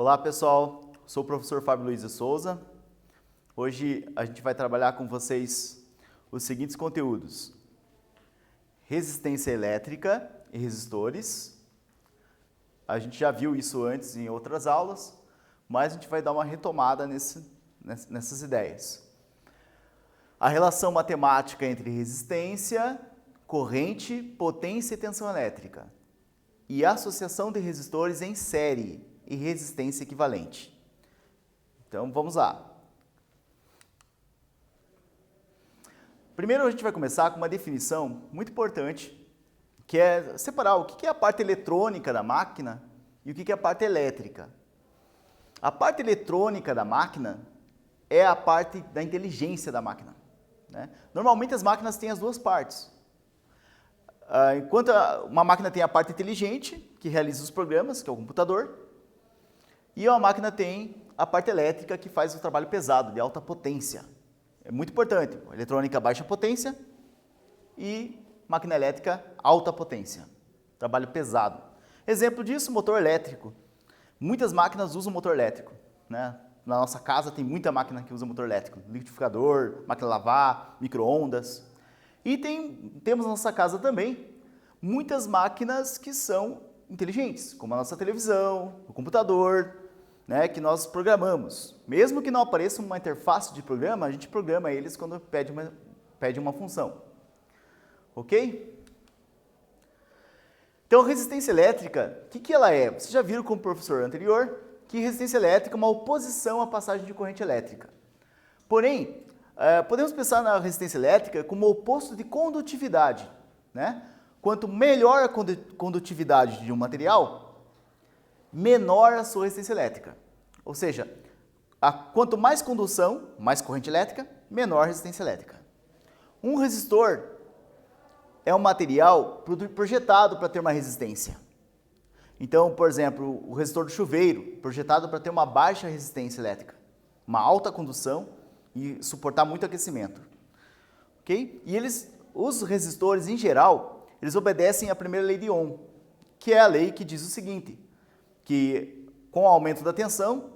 Olá pessoal, sou o professor Fábio Luiz de Souza. Hoje a gente vai trabalhar com vocês os seguintes conteúdos: resistência elétrica e resistores. A gente já viu isso antes em outras aulas, mas a gente vai dar uma retomada nessas ideias. A relação matemática entre resistência, corrente, potência e tensão elétrica. E a associação de resistores em série e resistência equivalente. Então vamos lá. Primeiro a gente vai começar com uma definição muito importante, que é separar o que é a parte eletrônica da máquina e o que é a parte elétrica. A parte eletrônica da máquina é a parte da inteligência da máquina, né? Normalmente as máquinas têm as duas partes. Enquanto uma máquina tem a parte inteligente, que realiza os programas, que é o computador, e uma máquina tem a parte elétrica, que faz o trabalho pesado, de alta potência. É muito importante, eletrônica baixa potência e máquina elétrica alta potência, trabalho pesado. Exemplo disso, motor elétrico. Muitas máquinas usam motor elétrico, né? Na nossa casa tem muita máquina que usa motor elétrico, liquidificador, máquina de lavar, micro-ondas. E temos na nossa casa também muitas máquinas que são inteligentes, como a nossa televisão, o computador, né, que nós programamos. Mesmo que não apareça uma interface de programa, a gente programa eles quando pede uma função. Ok? Então, a resistência elétrica, o que ela é? Vocês já viram com o professor anterior que resistência elétrica é uma oposição à passagem de corrente elétrica. Porém, podemos pensar na resistência elétrica como o oposto de condutividade, né? Quanto melhor a condutividade de um material, menor a sua resistência elétrica. Ou seja, quanto mais condução, mais corrente elétrica, menor a resistência elétrica. Um resistor é um material projetado para ter uma resistência. Então, por exemplo, o resistor do chuveiro, projetado para ter uma baixa resistência elétrica, uma alta condução e suportar muito aquecimento. Ok? E os resistores, em geral, eles obedecem à primeira lei de Ohm, que é a lei que diz o seguinte, que com o aumento da tensão,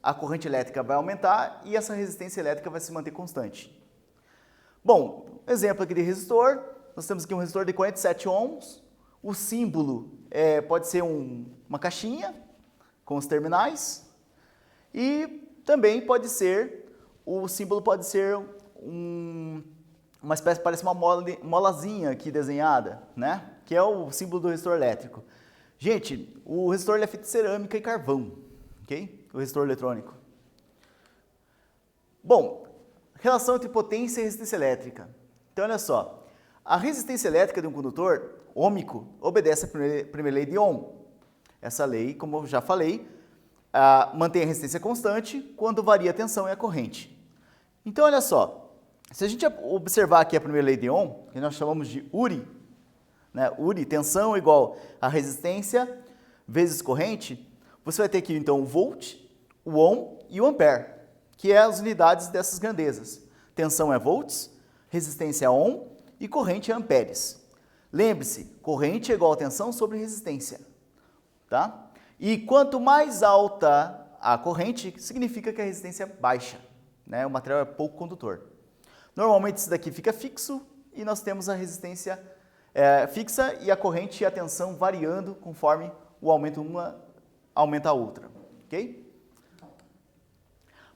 a corrente elétrica vai aumentar e essa resistência elétrica vai se manter constante. Bom, exemplo aqui de resistor, nós temos aqui um resistor de 47 ohms, o símbolo pode ser uma caixinha com os terminais e também pode ser, o símbolo pode ser uma espécie, parece uma molazinha aqui desenhada, né? Que é o símbolo do resistor elétrico. Gente, o resistor é feito de cerâmica e carvão, ok? O resistor eletrônico. Bom, relação entre potência e resistência elétrica. Então, olha só, a resistência elétrica de um condutor ôhmico obedece à primeira lei de Ohm. Essa lei, como eu já falei, mantém a resistência constante quando varia a tensão e a corrente. Então, olha só, se a gente observar aqui a primeira lei de Ohm, que nós chamamos de URI, né? URI, tensão igual a resistência vezes corrente, você vai ter aqui então o volt, o ohm e o ampere, que é as unidades dessas grandezas. Tensão é volts, resistência é ohm e corrente é amperes. Lembre-se, corrente é igual a tensão sobre resistência, tá? E quanto mais alta a corrente, significa que a resistência é baixa, né? O material é pouco condutor. Normalmente isso daqui fica fixo e nós temos a resistência fixa e a corrente e a tensão variando conforme o aumento uma aumenta a outra, ok?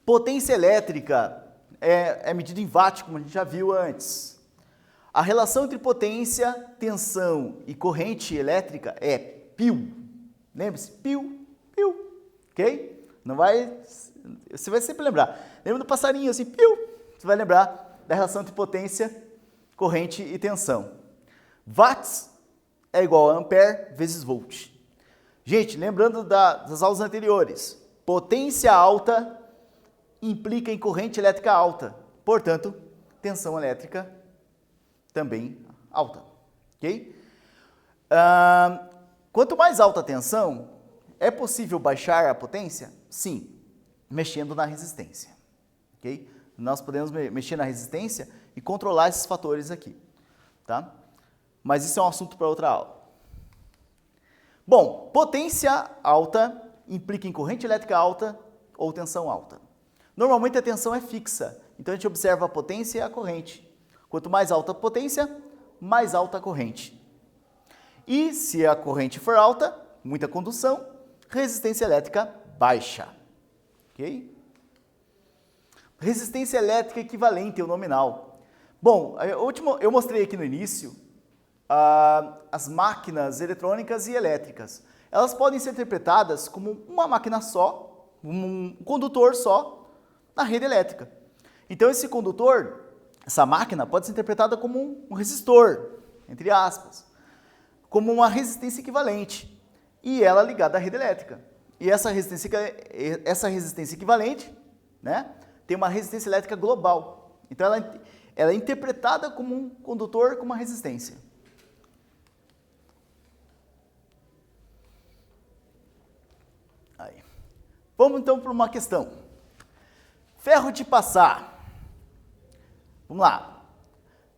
Potência elétrica é medida em watt, como a gente já viu antes. A relação entre potência, tensão e corrente elétrica é π. Lembre-se, π, ok? Você vai sempre lembrar. Lembra do passarinho assim, π? Você vai lembrar da relação entre potência, corrente e tensão. Watts é igual a ampere vezes volt. Gente, lembrando das aulas anteriores, potência alta implica em corrente elétrica alta. Portanto, tensão elétrica também alta, ok? Quanto mais alta a tensão, é possível baixar a potência? Sim, mexendo na resistência, ok? Nós podemos mexer na resistência e controlar esses fatores aqui, tá? Mas isso é um assunto para outra aula. Bom, potência alta implica em corrente elétrica alta ou tensão alta. Normalmente a tensão é fixa, então a gente observa a potência e a corrente. Quanto mais alta a potência, mais alta a corrente. E se a corrente for alta, muita condução, resistência elétrica baixa. Ok? Resistência elétrica equivalente ou nominal. Bom, eu mostrei aqui no início as máquinas eletrônicas e elétricas. Elas podem ser interpretadas como uma máquina só, um condutor só, na rede elétrica. Então esse condutor, essa máquina, pode ser interpretada como um resistor, entre aspas, como uma resistência equivalente, e ela ligada à rede elétrica. E essa resistência equivalente, né, tem uma resistência elétrica global. Então ela é interpretada como um condutor com uma resistência. Aí. Vamos então para uma questão. Ferro de passar. Vamos lá.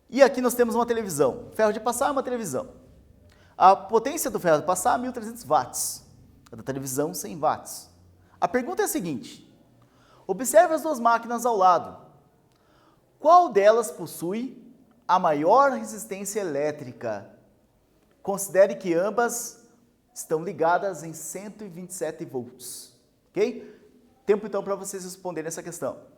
E aqui nós temos uma televisão. Ferro de passar é uma televisão. A potência do ferro de passar é 1.300 watts. A da televisão, 100 watts. A pergunta é a seguinte. Observe as duas máquinas ao lado. Qual delas possui a maior resistência elétrica? Considere que ambas estão ligadas em 127 volts. Ok? Tempo então para vocês responderem essa questão.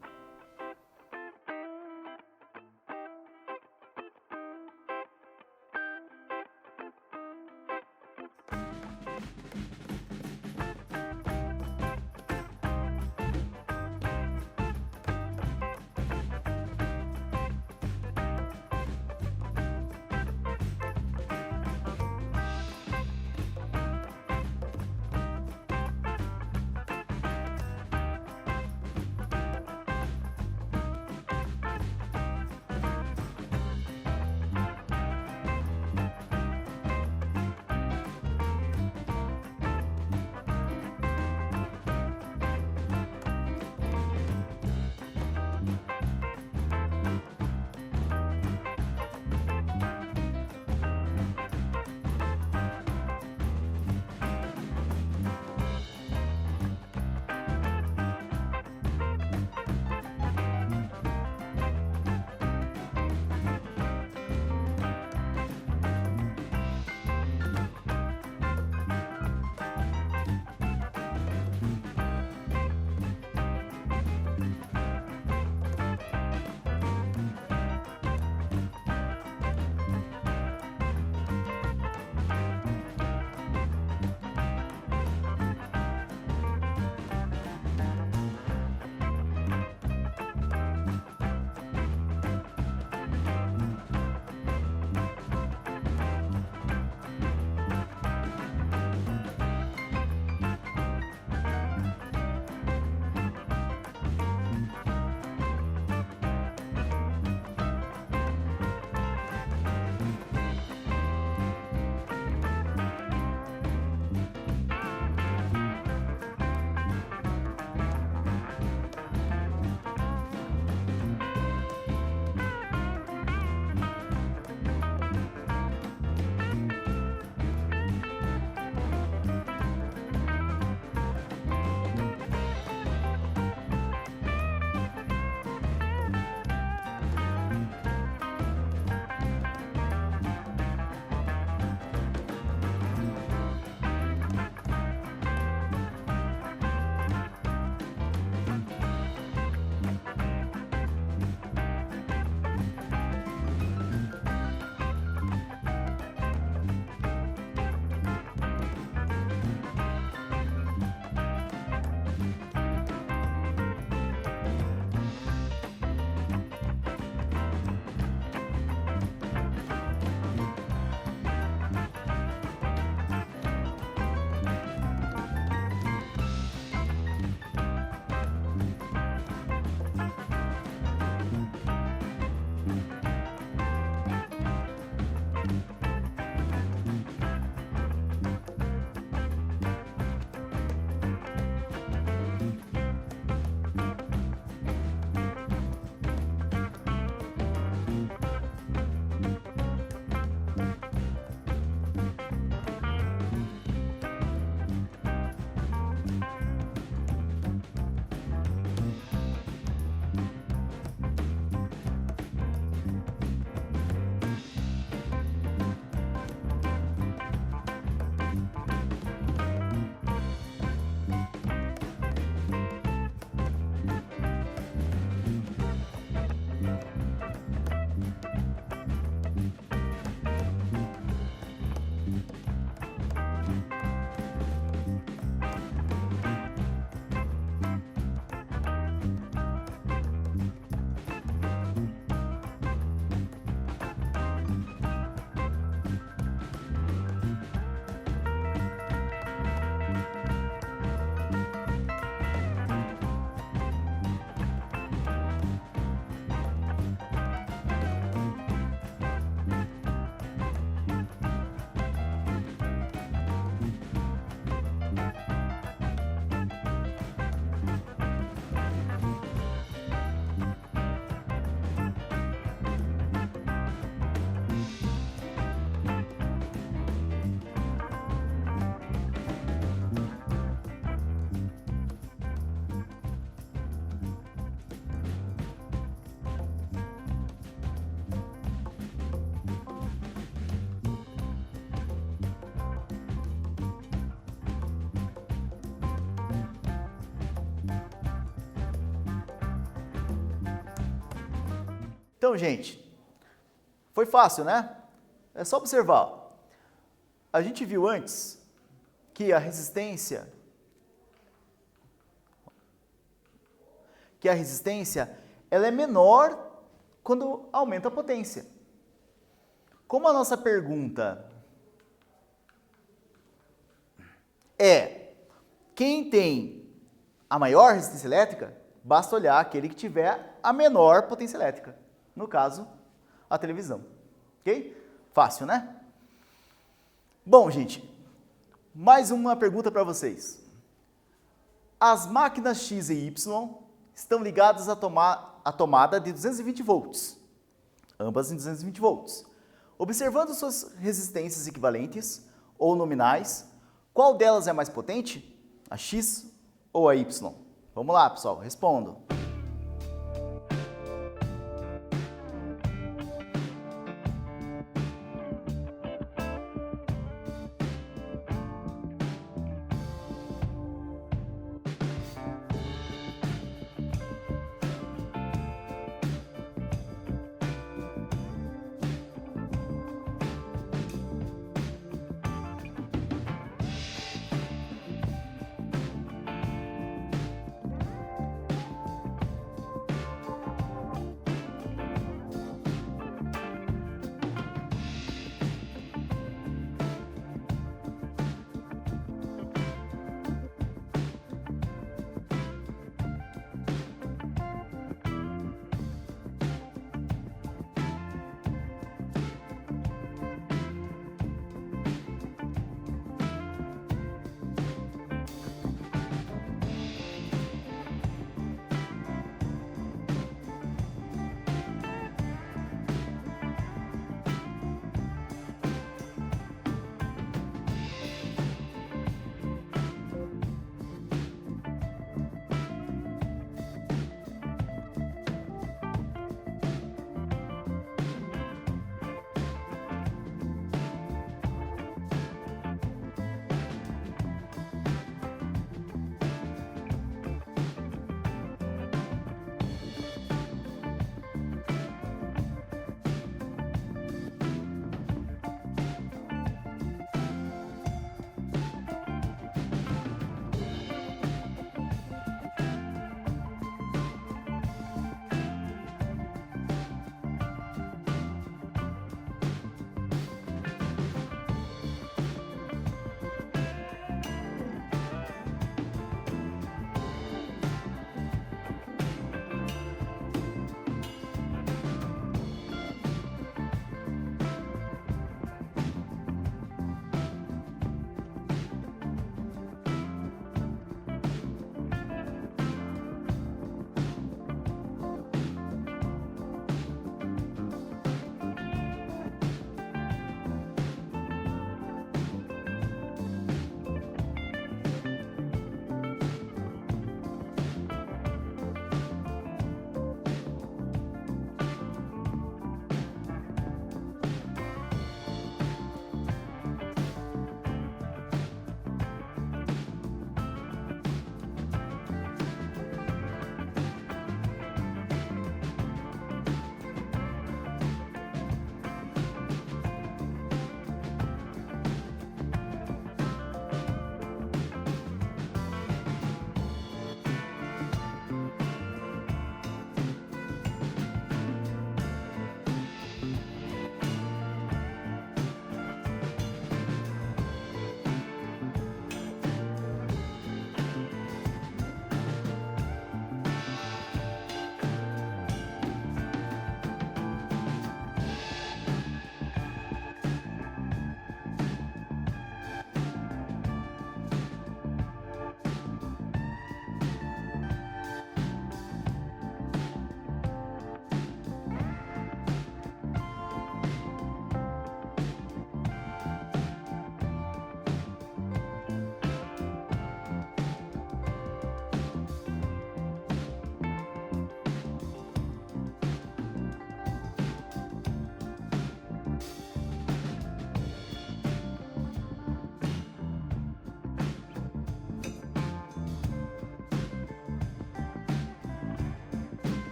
Então, gente, foi fácil, né? É só observar. A gente viu antes que a resistência ela é menor quando aumenta a potência. Como a nossa pergunta é quem tem a maior resistência elétrica, basta olhar aquele que tiver a menor potência elétrica. No caso, a televisão. Ok? Fácil, né? Bom, gente, mais uma pergunta para vocês. As máquinas X e Y estão ligadas à tomada de 220 volts, ambas em 220 volts. Observando suas resistências equivalentes ou nominais, qual delas é mais potente? A X ou a Y? Vamos lá, pessoal, respondam.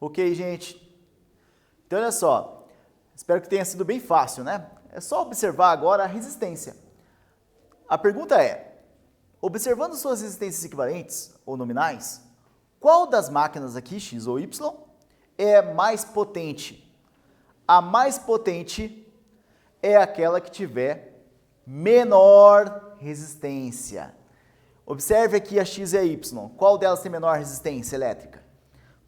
Ok, gente? Então, olha só. Espero que tenha sido bem fácil, né? É só observar agora a resistência. A pergunta é, observando suas resistências equivalentes ou nominais, qual das máquinas aqui, X ou Y, é mais potente? A mais potente é aquela que tiver menor resistência. Observe aqui a X e a Y. Qual delas tem menor resistência elétrica?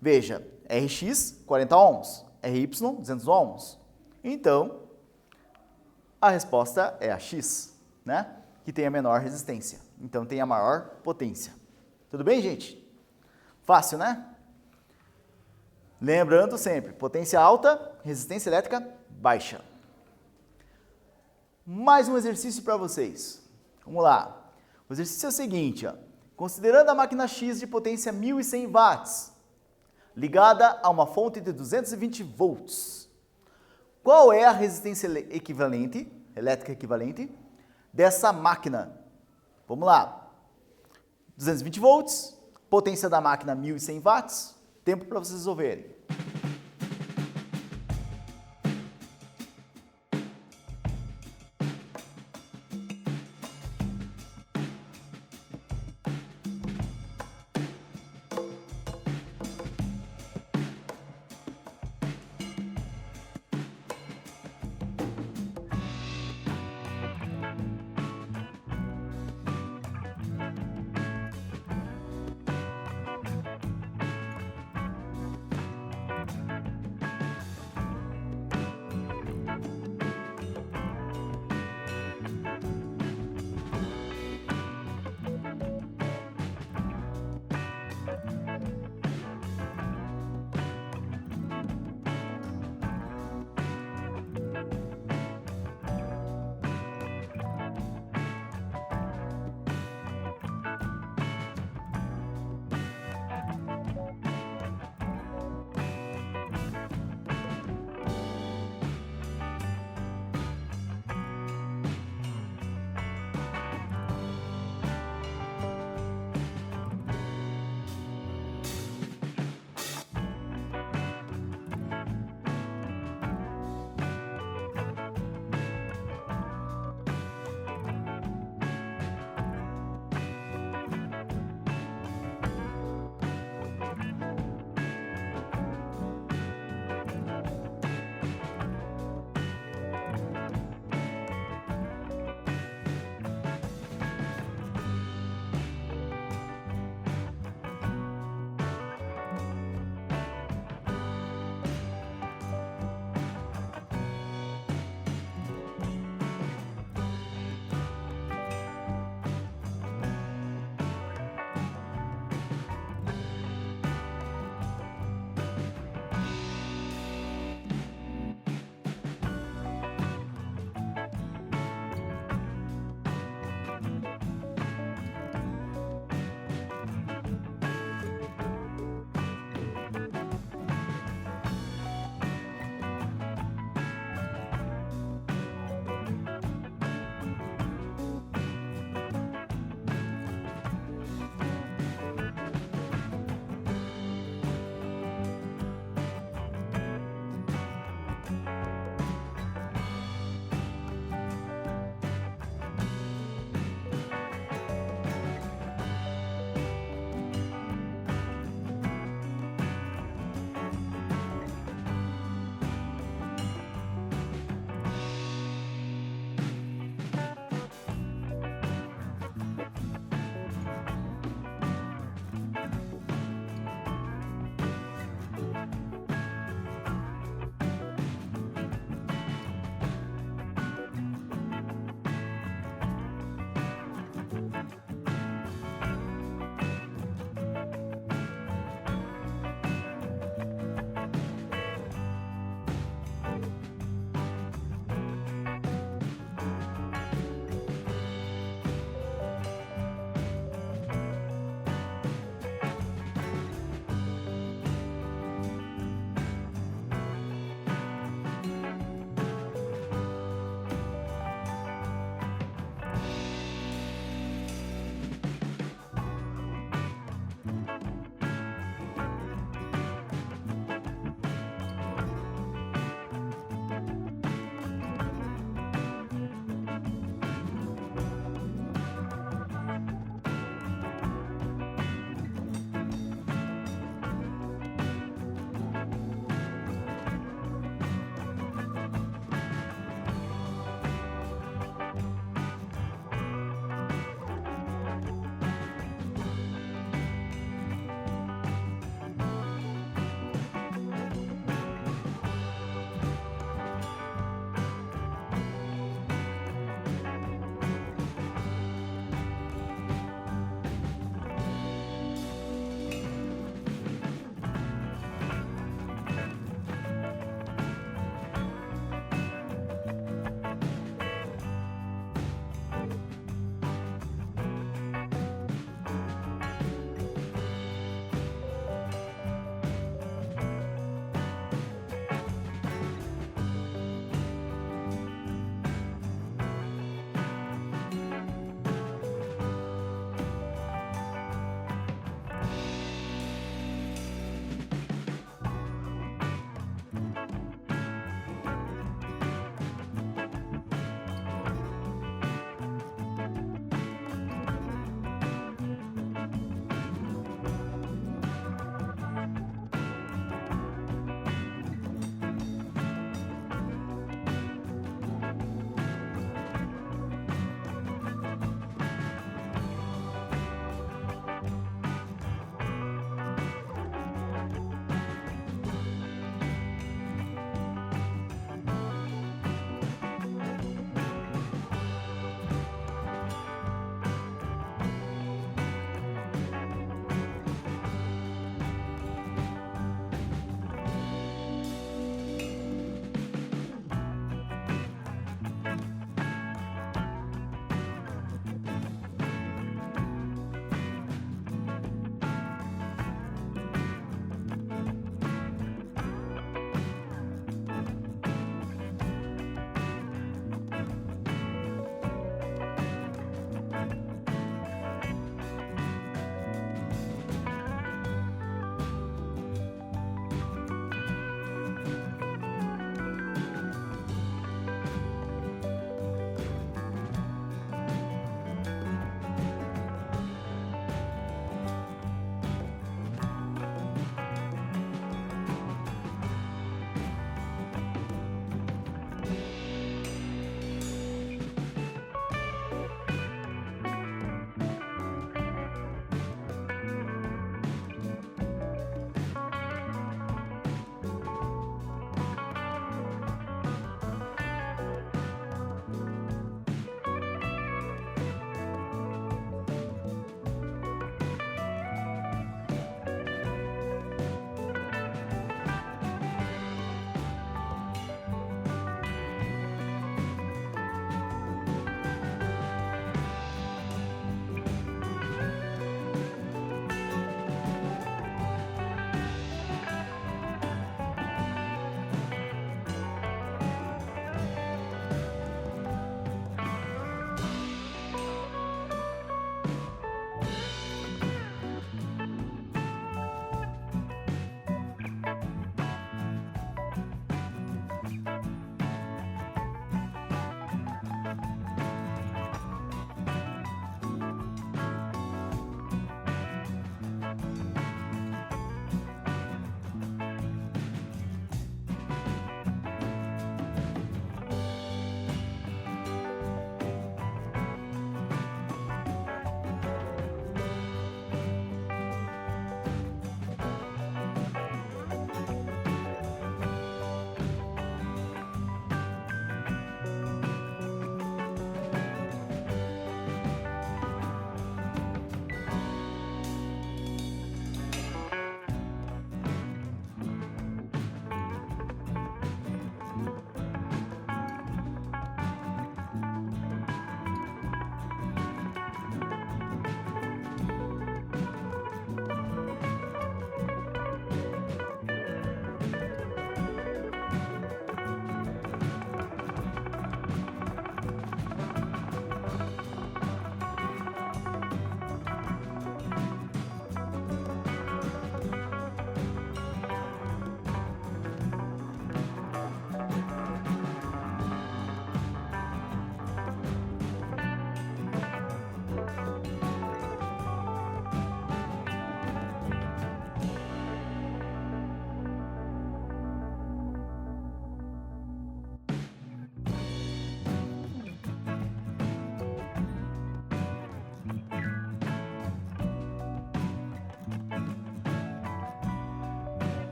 Veja, RX, 40 ohms, RY, 200 ohms. Então, a resposta é a X, né? Que tem a menor resistência. Então, tem a maior potência. Tudo bem, gente? Fácil, né? Lembrando sempre, potência alta, resistência elétrica baixa. Mais um exercício para vocês. Vamos lá. O exercício é o seguinte, ó. Considerando a máquina X de potência 1100 watts, ligada a uma fonte de 220 volts, qual é a resistência equivalente, elétrica equivalente, dessa máquina? Vamos lá. 220 volts, potência da máquina 1100 watts, tempo para vocês resolverem.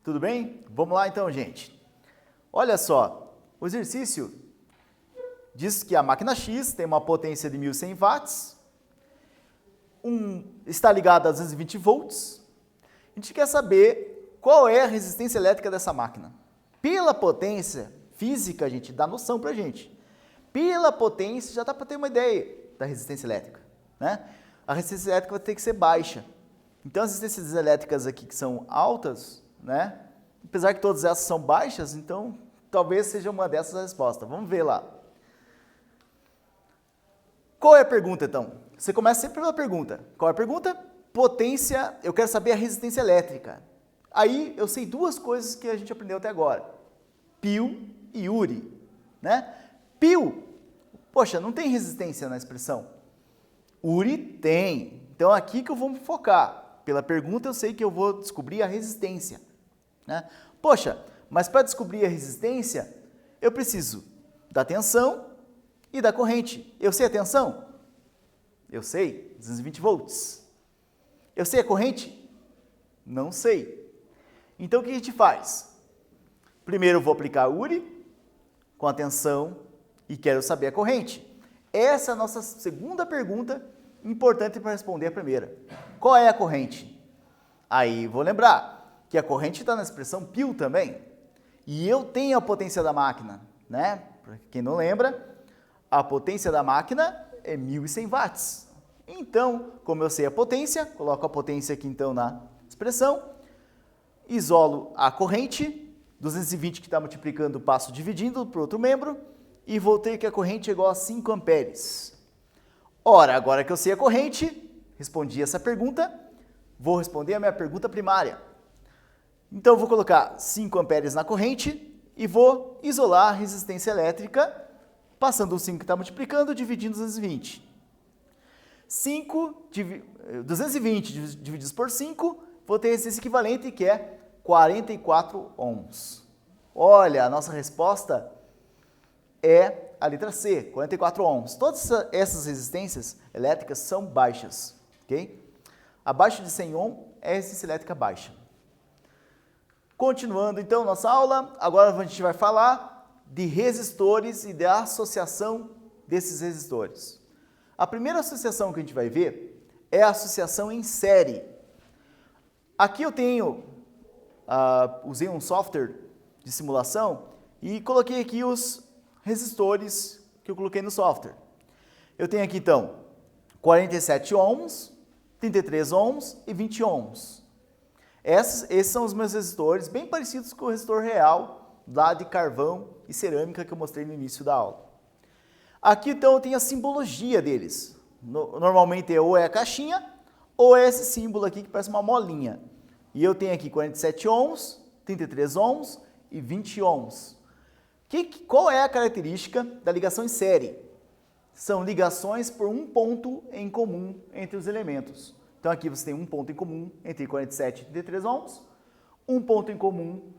Tudo bem? Vamos lá então, gente. Olha só, o exercício diz que a máquina X tem uma potência de 1.100 watts, está ligada a 220 volts. A gente quer saber qual é a resistência elétrica dessa máquina. Pela potência física, a gente dá noção pra gente. Pela potência, já dá para ter uma ideia da resistência elétrica, né? A resistência elétrica vai ter que ser baixa. Então, as resistências elétricas aqui que são altas, né? Apesar que todas essas são baixas, então talvez seja uma dessas a resposta. Vamos ver lá. Qual é a pergunta, então? Você começa sempre pela pergunta. Qual é a pergunta? Potência, eu quero saber a resistência elétrica. Aí, eu sei duas coisas que a gente aprendeu até agora. Pio e Uri, né? Pio, poxa, não tem resistência na expressão. Uri tem. Então, aqui que eu vou me focar. Pela pergunta, eu sei que eu vou descobrir a resistência, né? Poxa, mas para descobrir a resistência, eu preciso da tensão e da corrente. Eu sei a tensão? Eu sei, 220 volts. Eu sei a corrente? Não sei. Então, o que a gente faz? Primeiro, eu vou aplicar Uri com a tensão e quero saber a corrente. Essa é a nossa segunda pergunta, importante para responder a primeira. Qual é a corrente? Aí, vou lembrar que a corrente está na expressão π também. E eu tenho a potência da máquina, né? Para quem não lembra, a potência da máquina é 1.100 watts. Então, como eu sei a potência, coloco a potência aqui então na expressão, isolo a corrente, 220 que está multiplicando, passo dividindo para outro membro, e vou ter que a corrente é igual a 5 amperes. Ora, agora que eu sei a corrente, respondi essa pergunta, vou responder a minha pergunta primária. Então, vou colocar 5 amperes na corrente e vou isolar a resistência elétrica, passando o 5 que está multiplicando, dividindo 220. 220 divididos por 5, vou ter resistência equivalente, que é 44 ohms. Olha, a nossa resposta é a letra C, 44 ohms. Todas essas resistências elétricas são baixas, ok? Abaixo de 100 ohm é resistência elétrica baixa. Continuando então nossa aula, agora a gente vai falar de resistores e da associação desses resistores. A primeira associação que a gente vai ver é a associação em série. Aqui eu tenho, usei um software de simulação e coloquei aqui os resistores que eu coloquei no software. Eu tenho aqui então 47 ohms, 33 ohms e 20 ohms. Esses são os meus resistores, bem parecidos com o resistor real lá de carvão e cerâmica que eu mostrei no início da aula. Aqui então eu tenho a simbologia deles. Normalmente ou é a caixinha ou é esse símbolo aqui que parece uma molinha. E eu tenho aqui 47 ohms, 33 ohms e 20 ohms. Qual é a característica da ligação em série? São ligações por um ponto em comum entre os elementos. Então aqui você tem um ponto em comum entre 47 e 33 ohms, um ponto em comum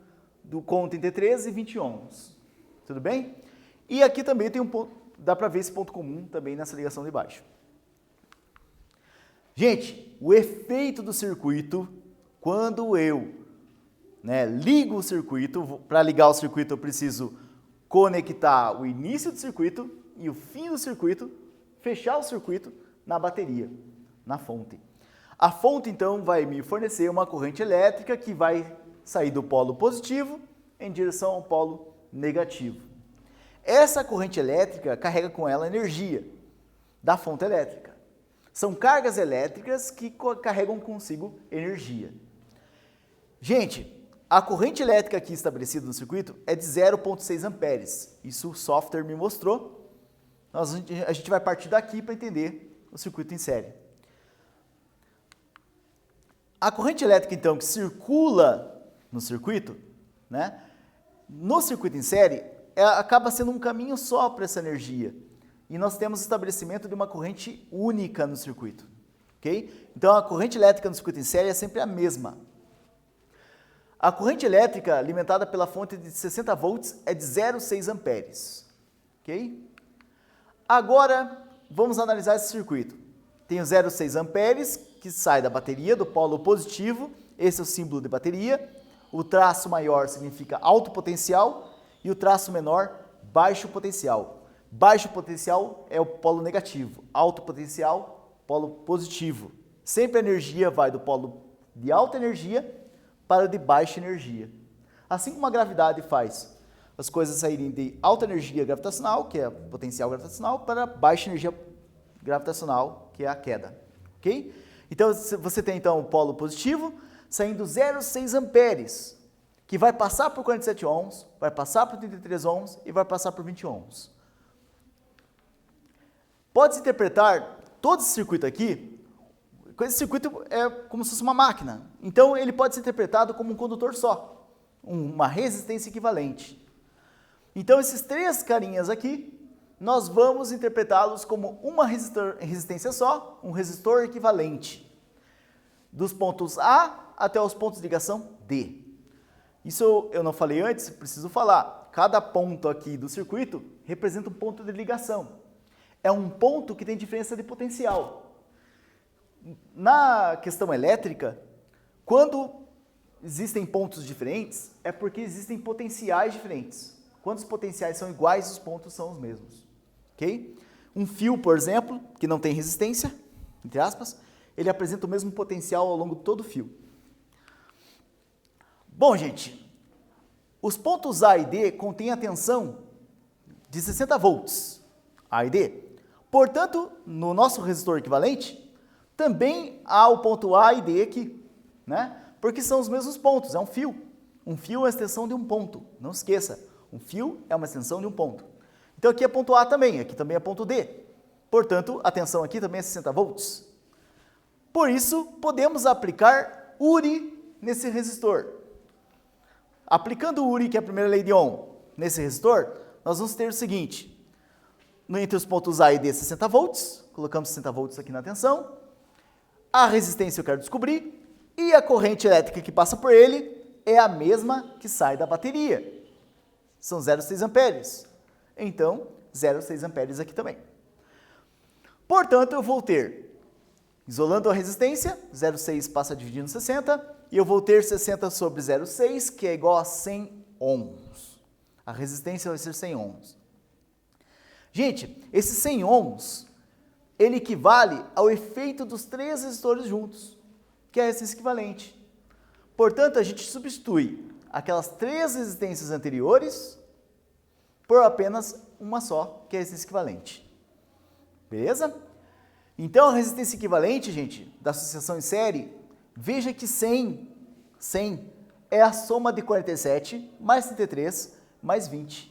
com 33 e 20 ohms. Tudo bem? E aqui também tem um ponto, dá para ver esse ponto comum também nessa ligação de baixo. Gente, o efeito do circuito, quando eu ligo o circuito, para ligar o circuito eu preciso conectar o início do circuito e o fim do circuito, fechar o circuito na bateria, na fonte. A fonte, então, vai me fornecer uma corrente elétrica que vai sair do polo positivo em direção ao polo negativo. Essa corrente elétrica carrega com ela energia da fonte elétrica. São cargas elétricas que carregam consigo energia. Gente, a corrente elétrica aqui estabelecida no circuito é de 0,6 amperes. Isso o software me mostrou. A gente vai partir daqui para entender o circuito em série. A corrente elétrica, então, que circula no circuito, no circuito em série, acaba sendo um caminho só para essa energia. E nós temos o estabelecimento de uma corrente única no circuito. Okay? Então, a corrente elétrica no circuito em série é sempre a mesma. A corrente elétrica alimentada pela fonte de 60 volts é de 0,6 amperes. Okay? Agora, vamos analisar esse circuito. Tem o 0,6 amperes, que sai da bateria, do polo positivo, esse é o símbolo de bateria. o traço maior significa alto potencial e o traço menor, baixo potencial. Baixo potencial é o polo negativo, alto potencial, polo positivo. Sempre a energia vai do polo de alta energia para o de baixa energia. Assim como a gravidade faz as coisas saírem de alta energia gravitacional, que é o potencial gravitacional, para baixa energia gravitacional, que é a queda. Ok? Então, você tem então o polo positivo saindo 0,6 amperes, que vai passar por 47 ohms, vai passar por 33 ohms e vai passar por 20 ohms. Pode-se interpretar todo esse circuito aqui, esse circuito é como se fosse uma máquina, então ele pode ser interpretado como um condutor só, uma resistência equivalente. Então esses três carinhas aqui, nós vamos interpretá-los como uma resistência só, um resistor equivalente, dos pontos A até os pontos de ligação D. Isso eu não falei antes, preciso falar. Cada ponto aqui do circuito representa um ponto de ligação. É um ponto que tem diferença de potencial. Na questão elétrica, quando existem pontos diferentes, é porque existem potenciais diferentes. Quando os potenciais são iguais, os pontos são os mesmos. Ok? Um fio, por exemplo, que não tem resistência, entre aspas, ele apresenta o mesmo potencial ao longo de todo o fio. Bom, gente, os pontos A e D contêm a tensão de 60 volts, A e D. Portanto, no nosso resistor equivalente, também há o ponto A e D aqui, né? Porque são os mesmos pontos, é um fio. Um fio é uma extensão de um ponto, não esqueça, um fio é uma extensão de um ponto. Então aqui é ponto A também, aqui também é ponto D. Portanto, a tensão aqui também é 60 volts. Por isso, podemos aplicar URI nesse resistor. Aplicando URI, que é a primeira lei de Ohm, nesse resistor, nós vamos ter o seguinte: entre os pontos A e D, 60 volts, colocamos 60 volts aqui na tensão, a resistência eu quero descobrir, e a corrente elétrica que passa por ele é a mesma que sai da bateria. São 0,6 amperes. Então, 0,6 amperes aqui também. Portanto, eu vou ter, isolando a resistência, 0,6 passa dividindo 60, e eu vou ter 60 sobre 0,6, que é igual a 100 ohms. A resistência vai ser 100 ohms. Gente, esses 100 ohms, ele equivale ao efeito dos três resistores juntos, que é a resistência equivalente. Portanto, a gente substitui aquelas três resistências anteriores por apenas uma só, que é a resistência equivalente. Beleza? Então, a resistência equivalente, gente, da associação em série, veja que 100 é a soma de 47 mais 33 mais 20.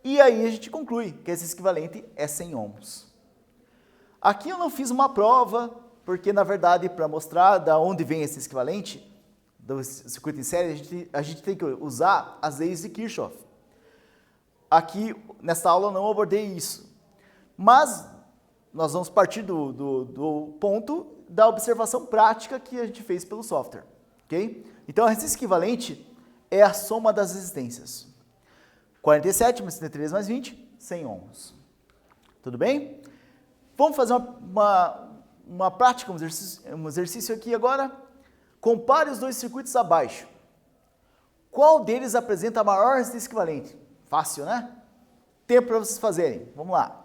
E aí a gente conclui que a resistência equivalente é 100 ohms. Aqui eu não fiz uma prova, porque na verdade, para mostrar de onde vem a resistência equivalente do circuito em série, a gente tem que usar as leis de Kirchhoff. Aqui, nessa aula, eu não abordei isso. Mas nós vamos partir do ponto da observação prática que a gente fez pelo software. Okay? Então, a resistência equivalente é a soma das resistências. 47 mais 33 mais 20, 100 ohms. Tudo bem? Vamos fazer uma prática, um exercício aqui agora. Compare os dois circuitos abaixo. Qual deles apresenta a maior resistência equivalente? Fácil, né? Tempo para vocês fazerem. Vamos lá.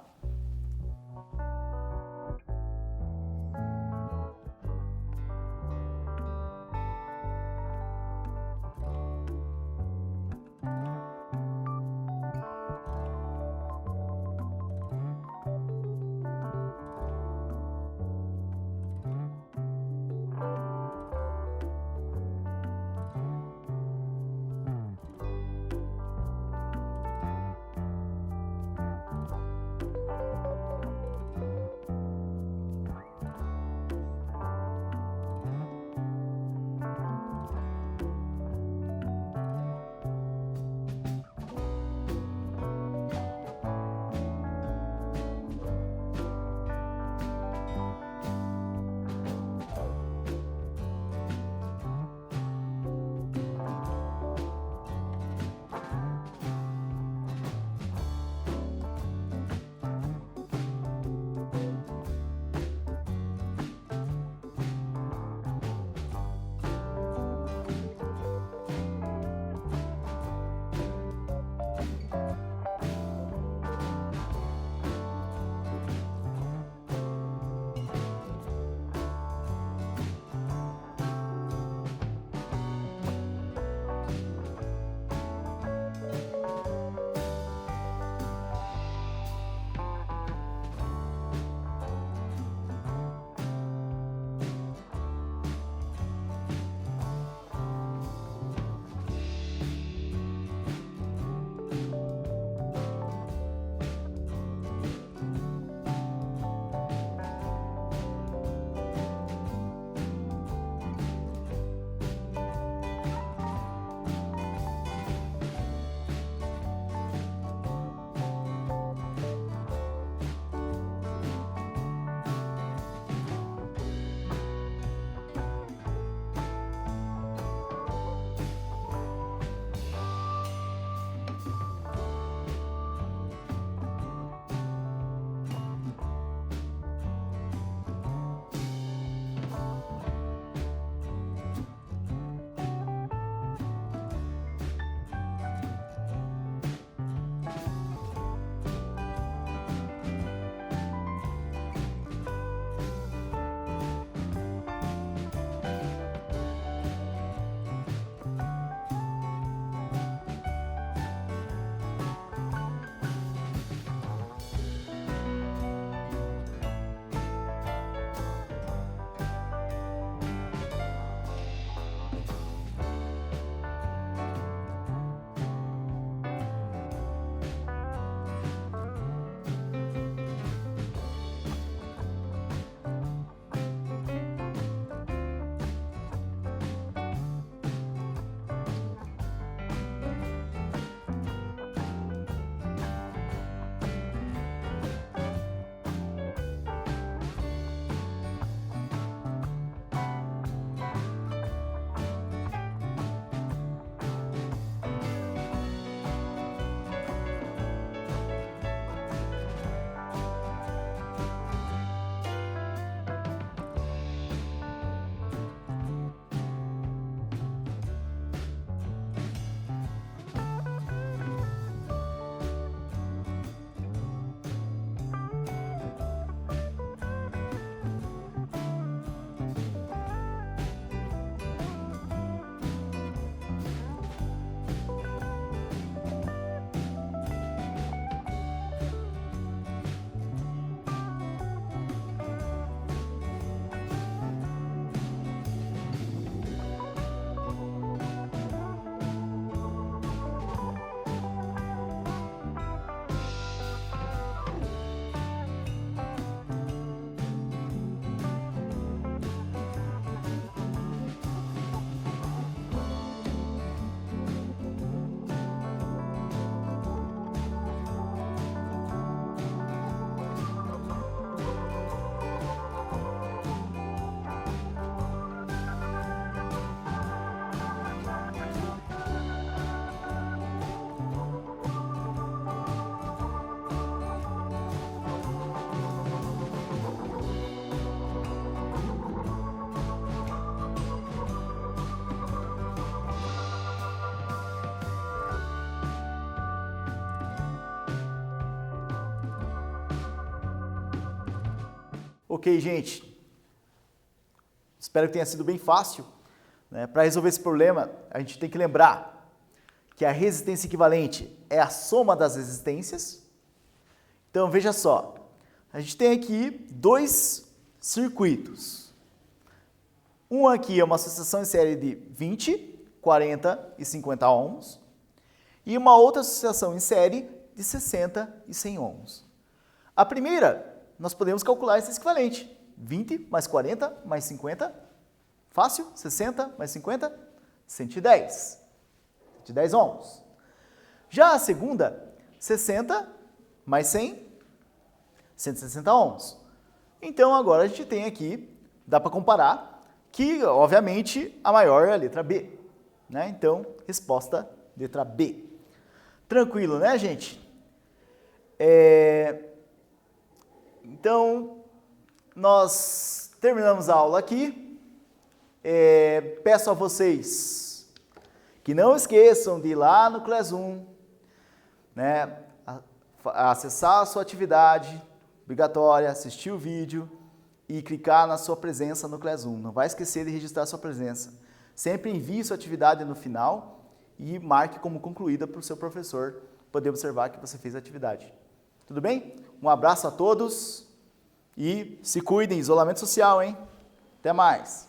Ok, gente. Espero que tenha sido bem fácil. Né? Para resolver esse problema, a gente tem que lembrar que a resistência equivalente é a soma das resistências. Então, veja só. A gente tem aqui dois circuitos. Um aqui é uma associação em série de 20, 40 e 50 ohms. E uma outra associação em série de 60 e 100 ohms. A primeira, nós podemos calcular esse equivalente. 20 mais 40 mais 50, fácil, 60 mais 50, 110. 110 ohms. Já a segunda, 60 mais 100, 160 ohms. Então agora a gente tem aqui, dá para comparar, que obviamente a maior é a letra B. Né? Então, resposta letra B. Tranquilo, né, gente? Então, nós terminamos a aula aqui. Peço a vocês que não esqueçam de ir lá no Classroom, né, acessar a sua atividade obrigatória, assistir o vídeo e clicar na sua presença no Classroom. Não vai esquecer de registrar a sua presença. Sempre envie sua atividade no final e marque como concluída para o seu professor poder observar que você fez a atividade. Tudo bem? Um abraço a todos e se cuidem, isolamento social, hein? Até mais!